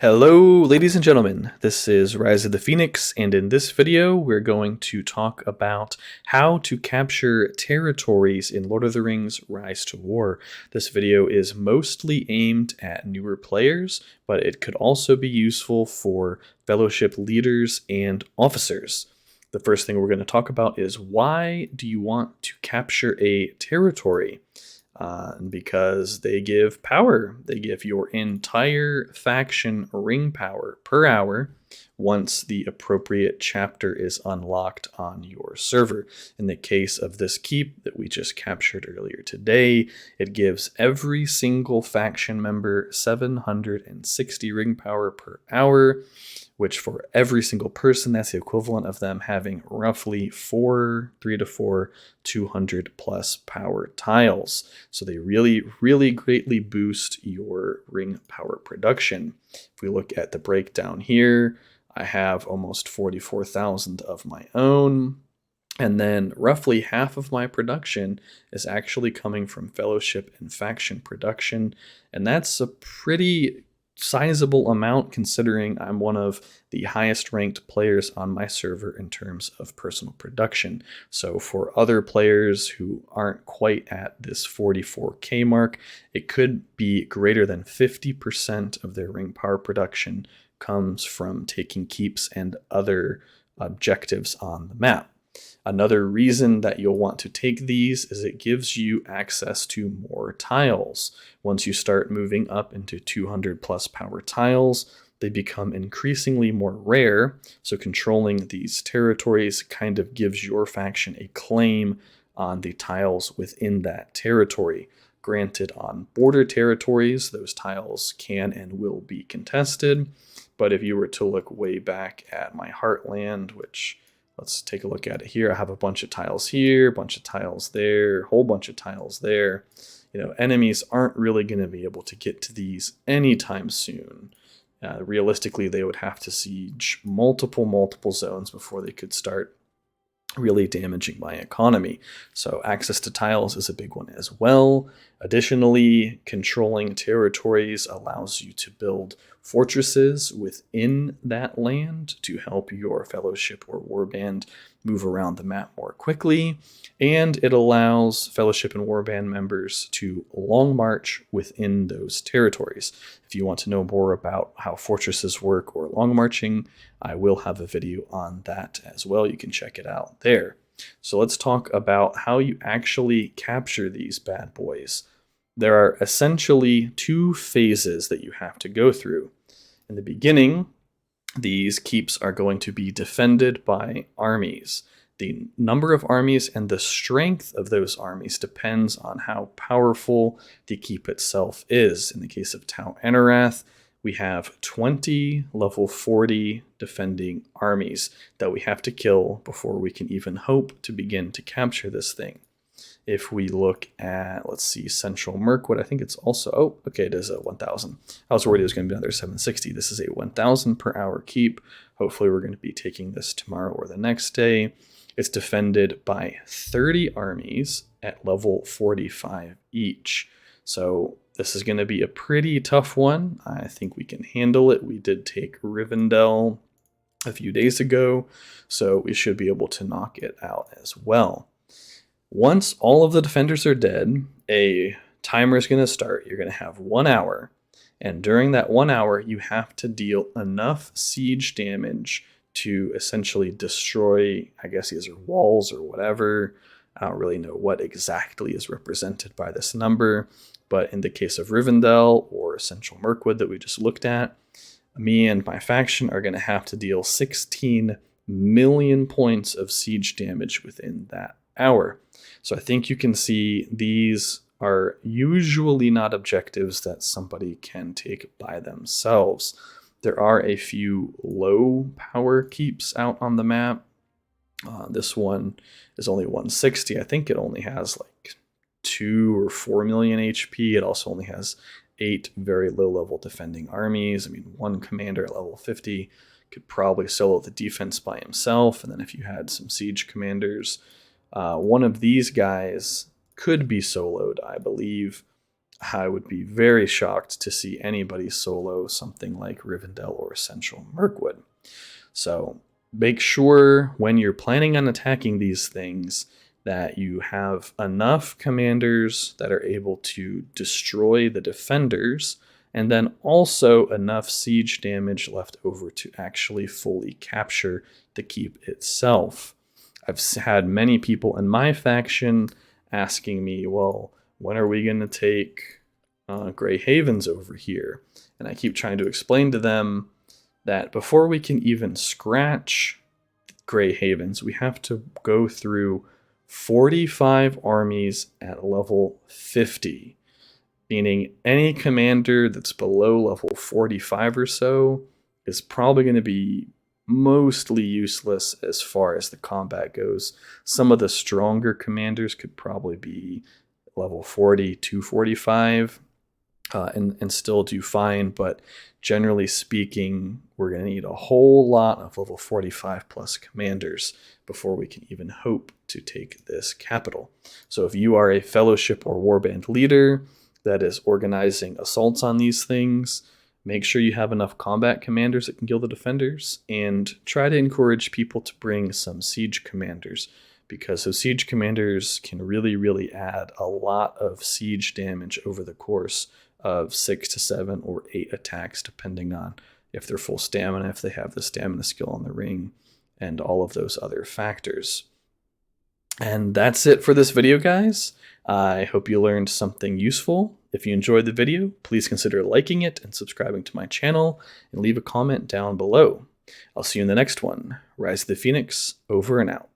Hello, ladies and gentlemen. This is Rise of the Phoenix, and in this video, we're going to talk about how to capture territories in Lord of the Rings Rise to War. This video is mostly aimed at newer players, but it could also be useful for Fellowship leaders and officers. The first thing we're going to talk about is why do you want to capture a territory? Because they give power. They give your entire faction ring power per hour once the appropriate chapter is unlocked on your server. In the case of this keep that we just captured earlier today, it gives every single faction member 760 ring power per hour, which for every single person, that's the equivalent of them having roughly 3 to 4 200 plus power tiles. So they really, really greatly boost your ring power production. If we look at the breakdown here, I have almost 44,000 of my own. And then roughly half of my production is actually coming from Fellowship and faction production. And that's a pretty sizable amount considering I'm one of the highest ranked players on my server in terms of personal production. So for other players who aren't quite at this 44k mark, it could be greater than 50% of their ring power production comes from taking keeps and other objectives on the map. Another reason that you'll want to take these is it gives you access to more tiles. Once you start moving up into 200 plus power tiles, they become increasingly more rare, so controlling these territories kind of gives your faction a claim on the tiles within that territory. Granted, on border territories, those tiles can and will be contested, but if you were to look way back at my Heartland, which let's take a look at it here. I have a bunch of tiles here, a bunch of tiles there, a whole bunch of tiles there. Enemies aren't really going to be able to get to these anytime soon. Realistically, they would have to siege multiple zones before they could start really damaging my economy. So access to tiles is a big one as well. Additionally, controlling territories allows you to build fortresses within that land to help your fellowship or warband move around the map more quickly. And it allows fellowship and warband members to long march within those territories. If you want to know more about how fortresses work or long marching, I will have a video on that as well. You can check it out there. So let's talk about how you actually capture these bad boys. There are essentially two phases that you have to go through. In the beginning, these keeps are going to be defended by armies. The number of armies and the strength of those armies depends on how powerful the keep itself is. In the case of Tau Anorath, we have 20 level 40 defending armies that we have to kill before we can even hope to begin to capture this thing. If we look at, let's see, Central Mirkwood, I think it's also, it is a 1,000. I was worried it was going to be another 760. This is a 1,000 per hour keep. Hopefully we're going to be taking this tomorrow or the next day. It's defended by 30 armies at level 45 each. So this is going to be a pretty tough one. I think we can handle it. We did take Rivendell a few days ago, so we should be able to knock it out as well. Once all of the defenders are dead, a timer is going to start. You're going to have 1 hour, and during that 1 hour, you have to deal enough siege damage to essentially destroy, I guess, either walls or whatever. I don't really know what exactly is represented by this number, but in the case of Rivendell or Central Mirkwood that we just looked at, me and my faction are going to have to deal 16 million points of siege damage within that hour. So I think you can see these are usually not objectives that somebody can take by themselves. There are a few low power keeps out on the map. This one is only 160. I think it only has like 2 or 4 million HP. It also only has 8 very low level defending armies. I mean, one commander at level 50 could probably solo the defense by himself. And then if you had some siege commanders, one of these guys could be soloed, I believe. I would be very shocked to see anybody solo something like Rivendell or Essential Mirkwood. So make sure when you're planning on attacking these things that you have enough commanders that are able to destroy the defenders, and then also enough siege damage left over to actually fully capture the keep itself. I've had many people in my faction asking me, well, when are we going to take Grey Havens over here? And I keep trying to explain to them that before we can even scratch Grey Havens, we have to go through 45 armies at level 50, meaning any commander that's below level 45 or so is probably going to be mostly useless as far as the combat goes. Some of the stronger commanders could probably be level 40 to 45 and still do fine, but generally speaking, we're going to need a whole lot of level 45 plus commanders before we can even hope to take this capital. So if you are a fellowship or warband leader that is organizing assaults on these things, make sure you have enough combat commanders that can kill the defenders, and try to encourage people to bring some siege commanders, because those siege commanders can really add a lot of siege damage over the course of 6 to 7 or 8 attacks, depending on if they're full stamina, if they have the stamina skill on the ring, and all of those other factors. And that's it for this video, guys. I hope you learned something useful. If you enjoyed the video, please consider liking it and subscribing to my channel, and leave a comment down below. I'll see you in the next one. Rise of the Phoenix, over and out.